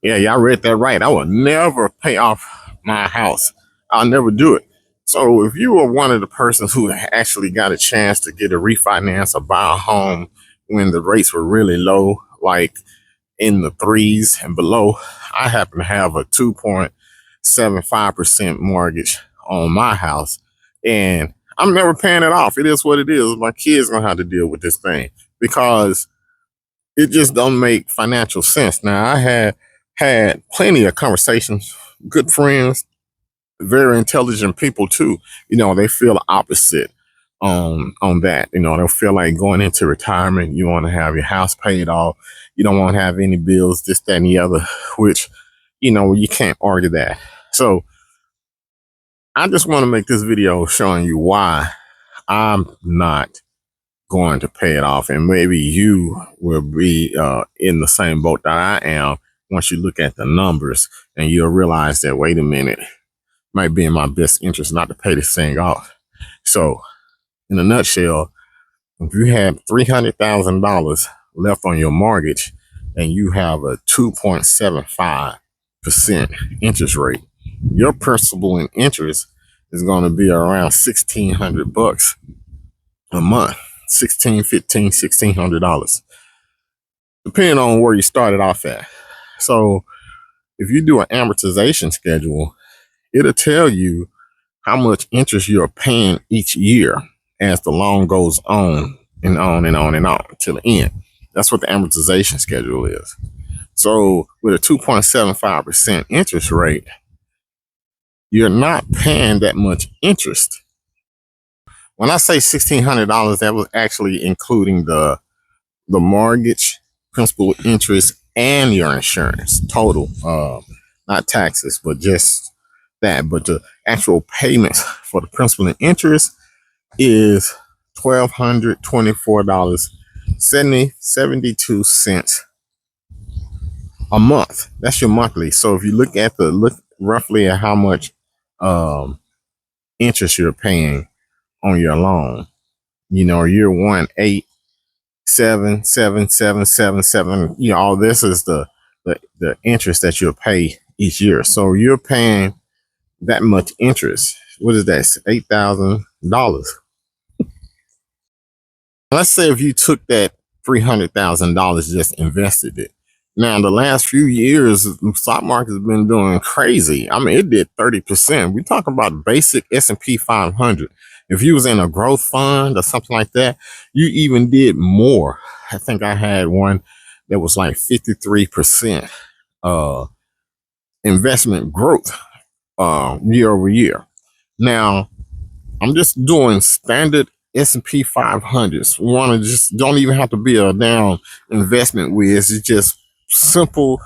Yeah, y'all read that right. I will never pay off my house. I'll never do it. So if you were one of the persons who actually got a chance to get a refinance or buy a home when the rates were really low, like in the threes and below, I happen to have a 2.75% mortgage on my house, and I'm never paying it off. It is what it is. My kids gonna have to deal with this thing because it just don't make financial sense. Now, I had plenty of conversations, good friends, very intelligent people too. They feel the opposite on that. They feel like going into retirement, you want to have your house paid off, you don't want to have any bills, this, that, and the other, which you can't argue that. So I just want to make this video showing you why I'm not going to pay it off, and maybe you will be in the same boat that I am. Once you look at the numbers, and you'll realize that, wait a minute, might be in my best interest not to pay this thing off. So in a nutshell, if you have $300,000 left on your mortgage and you have a 2.75% interest rate, your principal and interest is going to be around $1,600 a month. 16, 15, $1,600, depending on where you started off at. So if you do an amortization schedule, it'll tell you how much interest you're paying each year as the loan goes on and on and on and on till the end. That's what the amortization schedule is. So with a 2.75% interest rate, you're not paying that much interest. When I say $1,600, that was actually including the mortgage, principal, interest, and your insurance total. Not taxes, but just that. But the actual payments for the principal and interest is $1,224.72 a month. That's your monthly. So if you look roughly at how much interest you're paying on your loan, year one, 8, 7, 7, 7, 7, 7. All this is the interest that you'll pay each year. So you're paying that much interest. What is that? $8,000. Let's say if you took that $300,000, just invested it. Now, the last few years, the stock market has been doing crazy. I mean, it did 30%. We talk about basic S&P 500. If you was in a growth fund or something like that, you even did more. I think I had one that was like 53% investment growth year over year. Now, I'm just doing standard S&P 500s. Don't even have to be a down investment whiz. It's just simple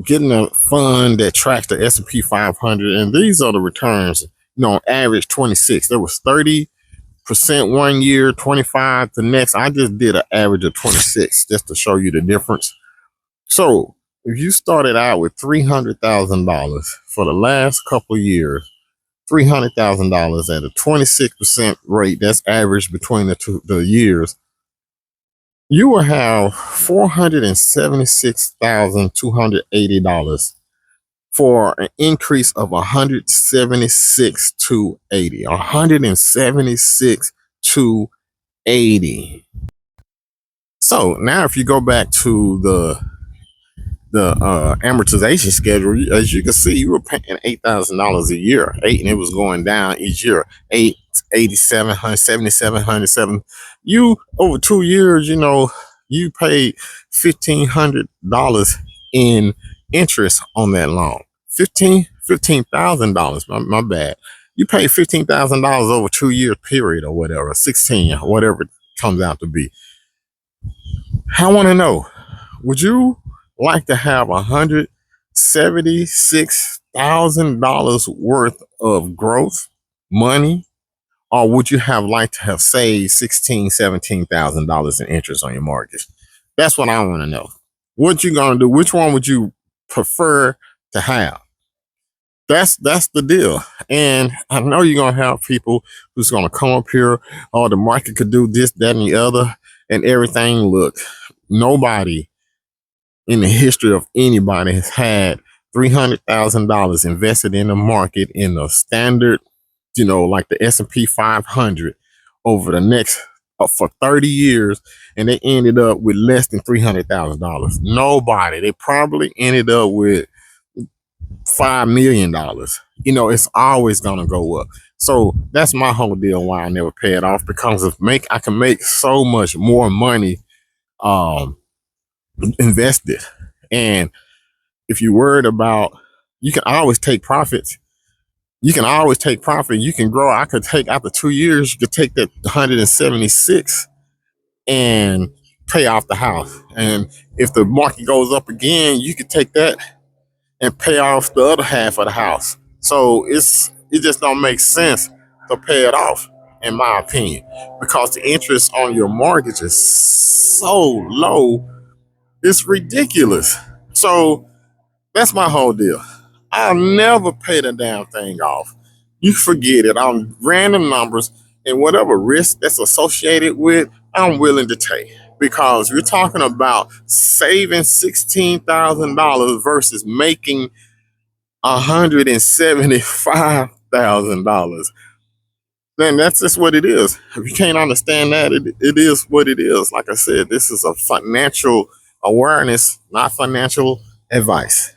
getting a fund that tracks the S&P 500, and these are the returns. On average 26. There was 30% one year, 25 the next. I just did an average of 26 just to show you the difference. So if you started out with $300,000 for the last couple of years, $300,000 at a 26% rate, that's average between the years, you will have $476,280 for an increase of 176 to 80. 176 to 80. So now if you go back to the amortization schedule, as you can see, you were paying $8,000 a year, and it was going down each year. 8, 8,700, 7,700. You over 2 years, you paid $1,500 in interest on that loan. $15,000. My bad. You pay $15,000 over 2 year period or whatever, 16, whatever it comes out to be. I want to know, would you like to have $176,000 worth of growth money, or would you have liked to have saved $17,000 in interest on your mortgage? That's what I want to know. What you gonna do? Which one would you prefer to have? That's the deal. And I know you're gonna have people who's gonna come up here, oh, the market could do this, that, and the other, and everything. Look, nobody in the history of anybody has had $300,000 invested in the market in a standard, like the S&P 500 over the next for 30 years, and they ended up with less than $300,000. Nobody. They probably ended up with $5 million. It's always gonna go up. So that's my whole deal why I never pay it off, because I can make so much more money um invested. And if you're worried about, you can always take profits. You can always take profit. You can grow. I could take, after 2 years, you could take that 176 and pay off the house. And if the market goes up again, you could take that and pay off the other half of the house. So it just don't make sense to pay it off, in my opinion, because the interest on your mortgage is so low, it's ridiculous. So that's my whole deal. I'll never pay the damn thing off. You forget it on random numbers, and whatever risk that's associated with, I'm willing to take. Because you're talking about saving $16,000 versus making $175,000. Then that's just what it is. If you can't understand that, it is what it is. Like I said, this is a financial awareness, not financial advice.